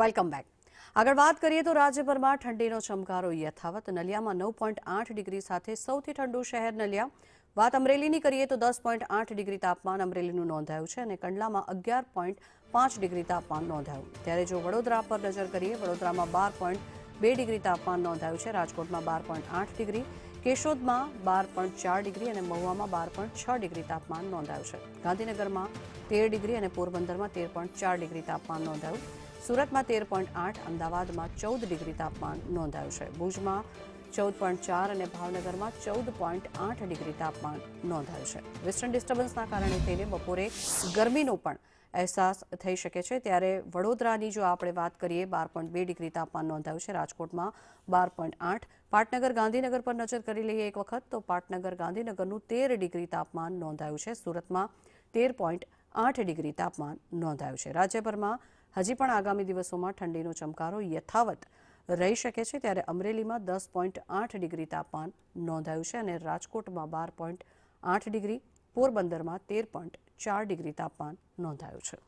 Welcome back. આગળ વાત કરીએ તો રાજ્યભરમાં ઠંડીનો ચમકારો યથાવત. નલિયામાં 9.8 ડિગ્રી સાથે સૌથી ઠંડુ શહેર નલિયા. વાત અમરેલીની કરીએ તો 10.8 ડિગ્રી તાપમાન અમરેલીનું નોંધાયું છે અને કંડલામાં 11.5 ડિગ્રી તાપમાન નોંધાયું. ત્યારે જો વડોદરા પર નજર કરીએ, વડોદરામાં 12.2 ડિગ્રી તાપમાન નોંધાયું છે, રાજકોટમાં 12.8 ડિગ્રી, કેશોદમાં 12.4 ડિગ્રી અને મહુવામાં 12.6 ડિગ્રી તાપમાન નોંધાયું છે. ગાંધીનગરમાં 13 ડિગ્રી અને પોરબંદરમાં 13.4 ડિગ્રી તાપમાન નોંધાયું. સુરતમાં 13.8, અમદાવાદમાં 14 ડિગ્રી તાપમાન નોંધાયું છે. ભુજમાં 14.4 અને ભાવનગરમાં 14.8 ડિગ્રી તાપમાન નોંધાયું છે. વેસ્ટર્ન ડિસ્ટર્બન્સના કારણે થઈને બપોરે ગરમીનો પણ અહેસાસ થઈ શકે છે. ત્યારે વડોદરાની જો આપણે વાત કરીએ, 12.2 ડિગ્રી તાપમાન નોંધાયું છે, રાજકોટમાં 12.8. પાટનગર ગાંધીનગર પર નજર કરી લઈએ એક વખત તો પાટનગર ગાંધીનગરનું 13 ડિગ્રી તાપમાન નોંધાયું છે. સુરતમાં 13.8 ડિગ્રી તાપમાન નોંધાયું છે. રાજ્યભરમાં હજી પણ આગામી દિવસોમાં ઠંડીનો ચમકારો યથાવત રહી શકે છે. ત્યારે અમરેલીમાં 10.8 ડિગ્રી તાપમાન નોંધાયું છે અને રાજકોટમાં 12.8 ડિગ્રી, પોરબંદરમાં 13.4 ડિગ્રી તાપમાન નોંધાયું છે.